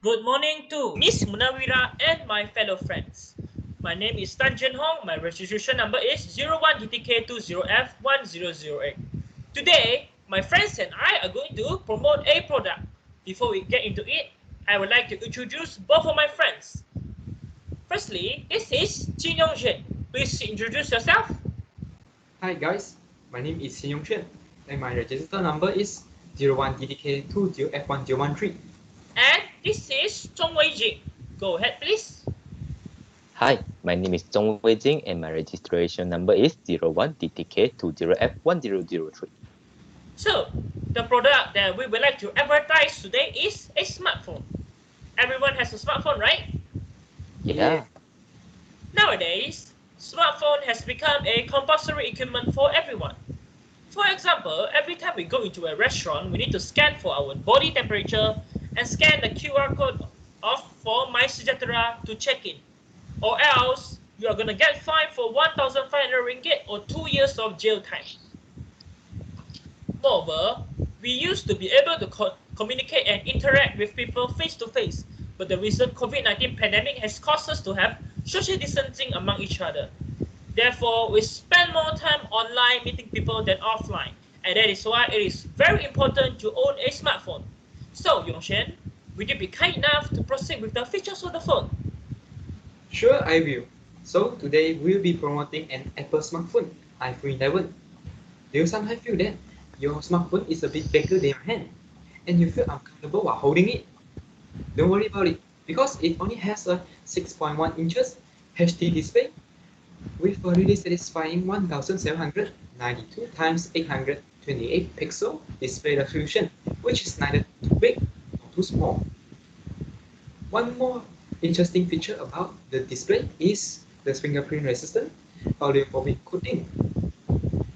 Good morning to Miss Munawira and my fellow friends. My name is Tan Jin Hong. My registration number is 01DTK20F1008. Today, my friends and I are going to promote a product. Before we get into it, I would like to introduce both of my friends. Firstly, this is Jin Yong. Please introduce yourself. Hi guys, my name is Xin Yongquan and my register number is 01DDK20F1013. And this is Chong Wei Jing. Go ahead, please. Hi, my name is Zhong Weijing and my registration number is 01DTK20F1003. So, the product that we would like to advertise today is a smartphone. Everyone has a smartphone, right? Yeah, Yeah, Nowadays, smartphone has become a compulsory equipment for everyone. For example, every time we go into a restaurant, we need to scan for our body temperature and scan the QR code of for My Sejahtera to check in. Or else, you are gonna get fined for 1,500 ringgit or 2 years of jail time. Moreover, we used to be able to communicate and interact with people face to face, but the recent COVID-19 pandemic has caused us to have social distancing among each other. Therefore, we spend more time online meeting people than offline, and that is why it is very important to own a smartphone. So, Yongshen, would you be kind enough to proceed with the features of the phone? sure I will. So today we'll be promoting an Apple smartphone, iPhone 11. Do you sometimes feel that your smartphone is a bit bigger than your hand and you feel uncomfortable while holding it? Don't worry about it because it only has a 6.1 inches HD display with a really satisfying 1792 times 828 pixel display resolution, which is neither too big nor too small. One more interesting feature about the display is the fingerprint resistant oleophobic coating,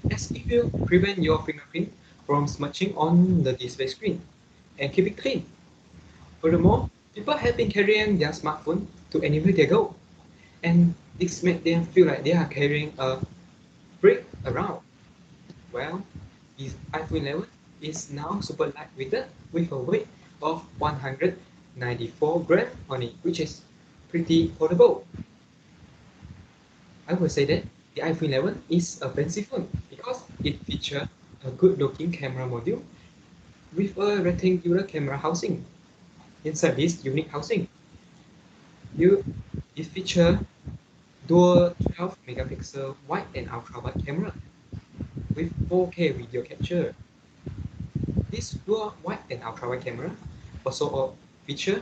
as it will prevent your fingerprint from smudging on the display screen and keep it clean. Furthermore, people have been carrying their smartphone to anywhere they go, and this makes them feel like they are carrying a brick around. Well, this iPhone 11 is now super lightweight with a weight of 194 grams on it, which is pretty portable. I would say that the iPhone 11 is a fancy phone because it features a good looking camera module with a rectangular camera housing. Inside this unique housing, you it features dual 12 megapixel wide and ultra wide camera with 4K video capture. This dual wide and ultra wide camera also feature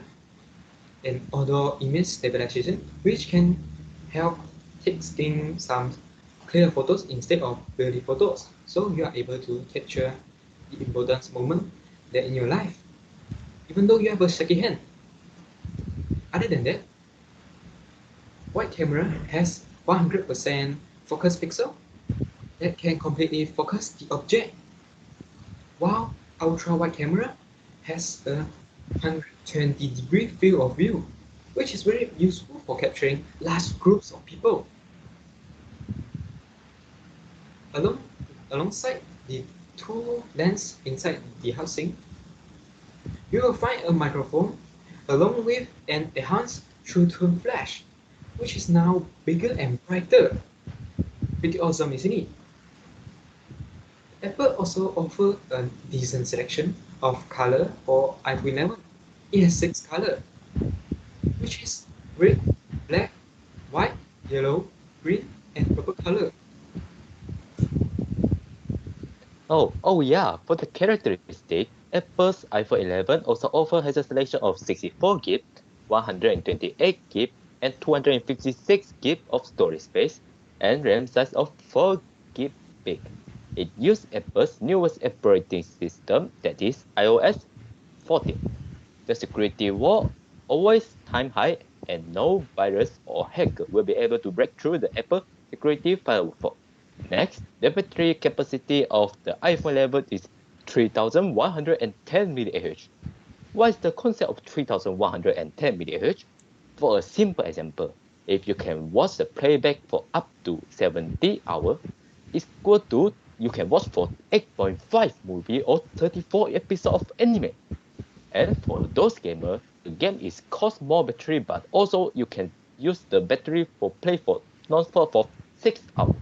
an auto image stabilization, which can help taking some clear photos instead of blurry photos. So you are able to capture the important moment that in your life, even though you have a shaky hand. Other than that, wide camera has 100% focus pixel that can completely focus the object, while ultra wide camera has a 120-degree field of view, which is very useful for capturing large groups of people. Along, Alongside the two lens inside the housing, you will find a microphone along with an enhanced true tone flash, which is now bigger and brighter. Pretty awesome, isn't it? Apple also offers a decent selection of color for iPhone 11. It has 6 colors, which is red, black, white, yellow, green, and purple color. Oh yeah, for the characteristic, Apple's iPhone 11 also has a selection of 64 GB, 128 GB, and 256 GB of storage space, and RAM size of 4 GB big. It uses Apple's newest operating system, that is iOS 14. The security wall always time high, and no virus or hacker will be able to break through the Apple security firewall. Next, the battery capacity of the iPhone 11 is 3110 mAh. What is the concept of 3110 mAh? For a simple example, if you can watch the playback for up to 70 hours, it's equal to you can watch for 8.5 movie or 34 episodes of anime. And for those gamers, the game is cost more battery, but also you can use the battery for play for non-stop for 6 hours.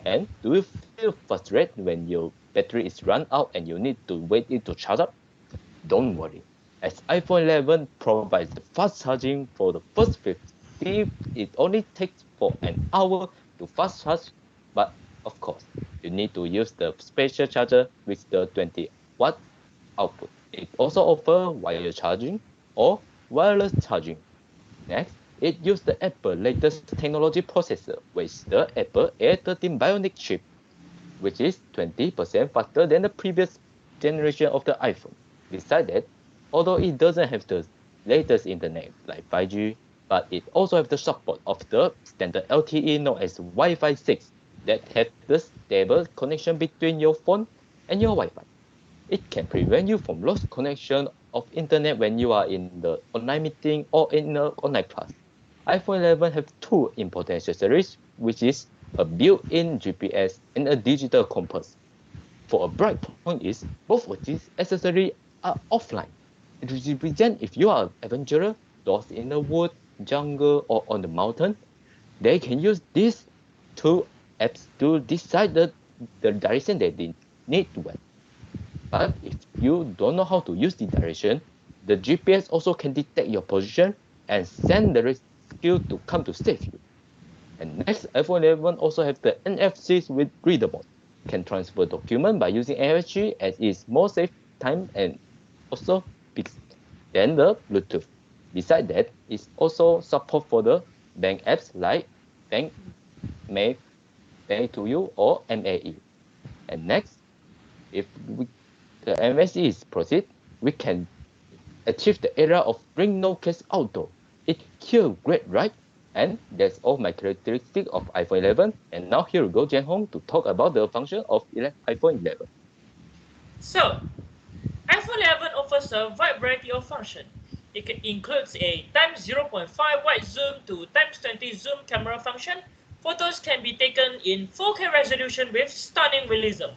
And do you feel frustrated when your battery is run out and you need to wait it to charge up? Don't worry, as iPhone 11 provides the fast charging for the first 50, it only takes for an hour to fast charge, but of course, you need to use the special charger with the 20-watt output. It also offers wire charging or wireless charging. Next, it uses the Apple latest technology processor with the Apple A13 Bionic chip, which is 20% faster than the previous generation of the iPhone. Besides that, although it doesn't have the latest internet like 5G, but it also has the support of the standard LTE known as Wi-Fi 6 that has the stable connection between your phone and your Wi-Fi. It can prevent you from lost connection of internet when you are in the online meeting or in an online class. iPhone 11 have two important accessories, which is a built-in GPS and a digital compass. For a bright point is, both of these accessories are offline. It represents if you are an adventurer, lost in the wood, jungle, or on the mountain, they can use these two apps to decide the direction that they need to went. But if you don't know how to use the direction, the GPS also can detect your position and send the rescue to come to save you. And next, iPhone 11 also have the NFC with reader mode. Can transfer document by using NFC as is more save time and also big than the Bluetooth. Besides that, it's also support for the bank apps like Bank May Pay to You or MAE. And next, if the MSE is proceed, we can achieve the era of bring no case outdoor. It feels great, right? And that's all my characteristic of iPhone 11. And now here we go, Jian Hong, to talk about the function of iPhone 11. So, iPhone 11 offers a wide variety of functions. It includes a times 0.5 wide zoom to times 20 zoom camera function. Photos can be taken in 4K resolution with stunning realism.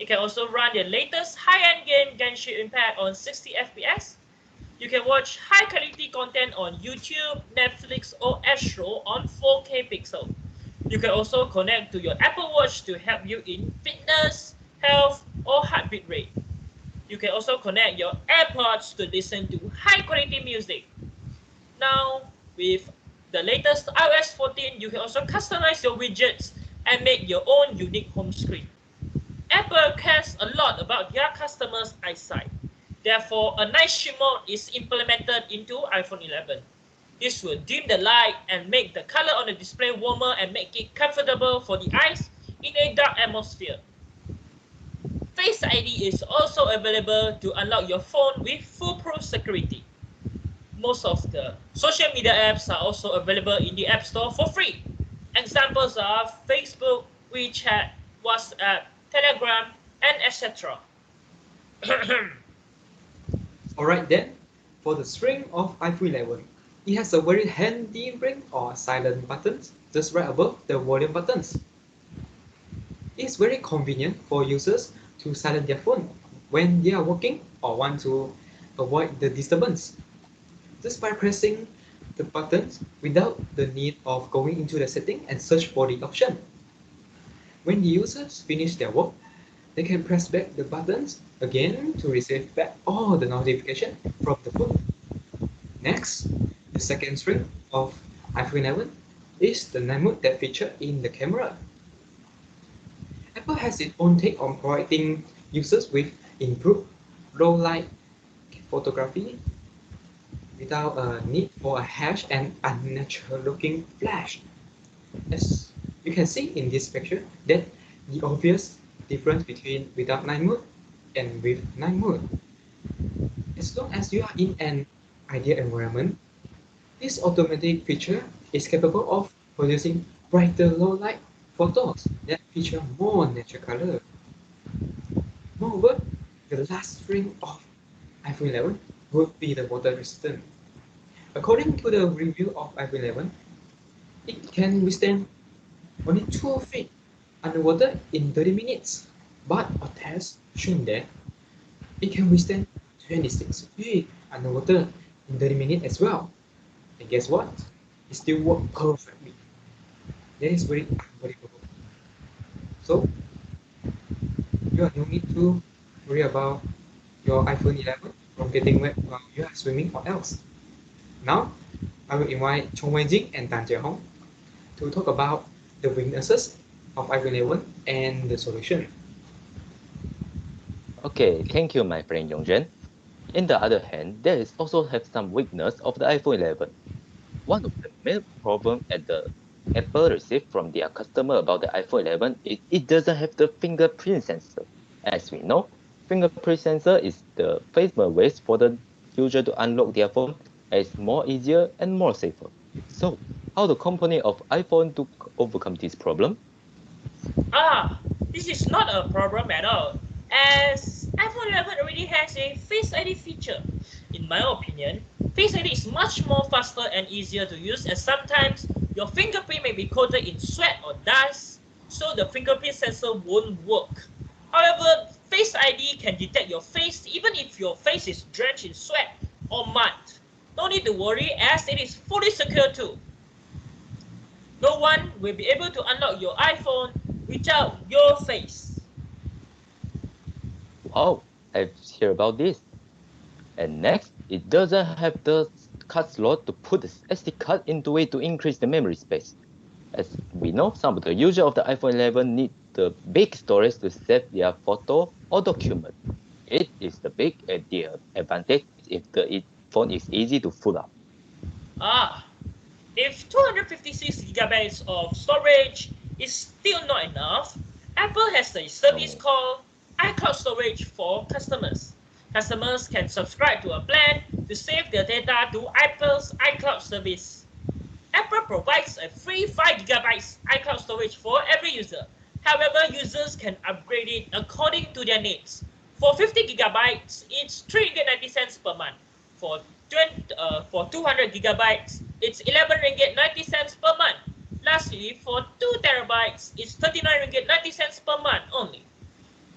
It can also run the latest high-end game Genshin Impact on 60 FPS. You can watch high-quality content on YouTube, Netflix, or Astro on 4K pixel. You can also connect to your Apple Watch to help you in fitness, health, or heartbeat rate. You can also connect your AirPods to listen to high-quality music. Now, with the latest iOS 14, you can also customize your widgets and make your own unique home screen. Apple cares a lot about their customers' eyesight. Therefore, a night shift mode is implemented into iPhone 11. This will dim the light and make the color on the display warmer and make it comfortable for the eyes in a dark atmosphere. Face ID is also available to unlock your phone with foolproof security. Most of the social media apps are also available in the App Store for free. Examples are Facebook, WeChat, WhatsApp, Telegram, and etc. Alright then, for the string of iPhone 11, it has a very handy ring or silent buttons just right above the volume buttons. It's very convenient for users to silence their phone when they are working or want to avoid the disturbance. Just by pressing the buttons without the need of going into the setting and search for the option. When the users finish their work, they can press back the buttons again to receive back all the notification from the phone. Next, the second string of iPhone 11 is the night mode that featured in the camera. Apple has its own take on providing users with improved low light photography without a need for a harsh and unnatural looking flash. As you can see in this picture that the obvious difference between without night mode and with night mode. As long as you are in an ideal environment, this automatic feature is capable of producing brighter low light photos that feature more natural color. Moreover, the last string of iPhone 11 would be the water resistant. According to the review of iPhone 11, it can withstand only 2 feet underwater in 30 minutes, but a test shown that it can withstand 26 feet underwater in 30 minutes as well. And guess what? It still worked perfectly. That is very unbelievable. So you no need to worry about your iPhone 11 from getting wet while you are swimming or else. Now, I will invite Chong Wen-jing and Tan Jae-hong to talk about the weaknesses of iPhone 11 and the solution. Okay, thank you, my friend Yongzhen. In the other hand, there is also have some weakness of the iPhone 11. One of the main problems at the Apple received from their customer about the iPhone 11 is it doesn't have the fingerprint sensor. As we know, fingerprint sensor is the famous ways for the user to unlock their phone as more easier and more safer. So, how the company of iPhone to overcome this problem? This is not a problem at all, as iPhone 11 already has a Face ID feature. In my opinion, Face ID is much more faster and easier to use, as sometimes your fingerprint may be coated in sweat or dust, so the fingerprint sensor won't work. However, Face ID can detect your face even if your face is drenched in sweat or mud. No need to worry, as it is fully secure too. No one will be able to unlock your iPhone without your face. Wow, I've heard about this. And next, it doesn't have the card slot to put the SD card into it to increase the memory space. As we know, some of the users of the iPhone 11 need the big storage to save their photo or document. It is the big advantage if the phone is easy to fill up. Ah, if 256 gigabytes of storage is still not enough, Apple has a service Oh, called iCloud Storage for customers. Customers can subscribe to a plan to save their data to Apple's iCloud service. Apple provides a free 5 gigabytes iCloud storage for every user. However, users can upgrade it according to their needs. For 50 gigabytes, it's 390 cents per month. For 200 gigabytes, it's 11 ringgit 90 cents per month. Lastly, for 2 terabytes, it's 39 ringgit 90 cents per month only.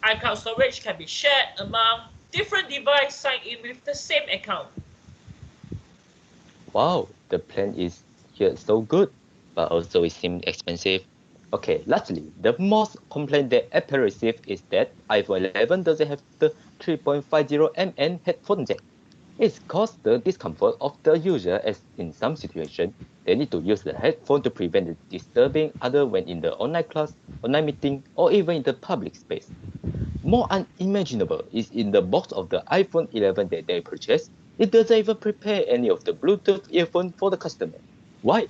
iCloud storage can be shared among different devices signed in with the same account. wow, the plan is here so good, but also it seems expensive. Okay, lastly, the most complaint that Apple received is that iPhone 11 doesn't have the 3.50 mm headphone jack. It causes the discomfort of the user as in some situations, they need to use the headphone to prevent the disturbing other when in the online class, online meeting, or even in the public space. More unimaginable is in the box of the iPhone 11 that they purchased, it doesn't even prepare any of the Bluetooth earphone for the customer. Why?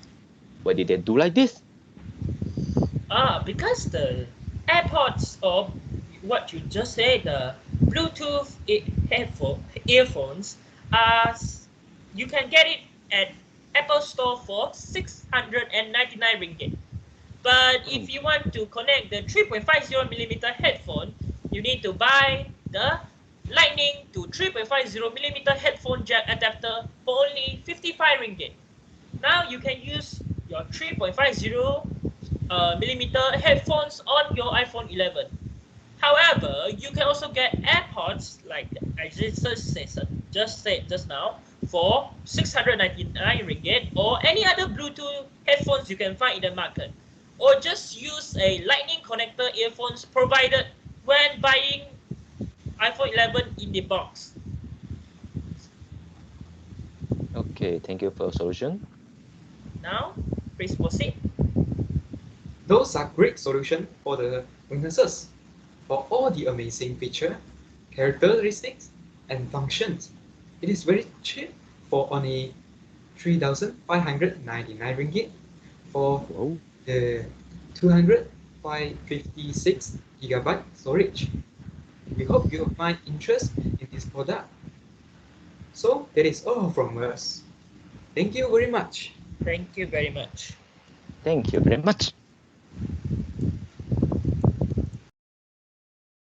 Why did they do like this? Because the AirPods or what you just said, the Bluetooth earphones, are you can get it at Apple Store for 699 ringgit. But if Oh, you want to connect the 3.50 mm headphone, you need to buy the Lightning to 3.50 mm headphone jack adapter for only 55 ringgit. Now you can use your 3.50 millimeter headphones on your iPhone 11. However, you can also get AirPods like I just said just now for 699 ringgit or any other Bluetooth headphones you can find in the market. Or just use a lightning connector earphones provided when buying iPhone 11 in the box. okay, thank you for your solution. Now, please proceed. Those are great solutions for the weaknesses. For all the amazing feature, characteristics, and functions, it is very cheap for only 3,599 ringgit for Whoa. the 256 gigabyte storage. We hope you will find interest in this product. So that is all from us. Thank you very much. Thank you very much. Thank you very much.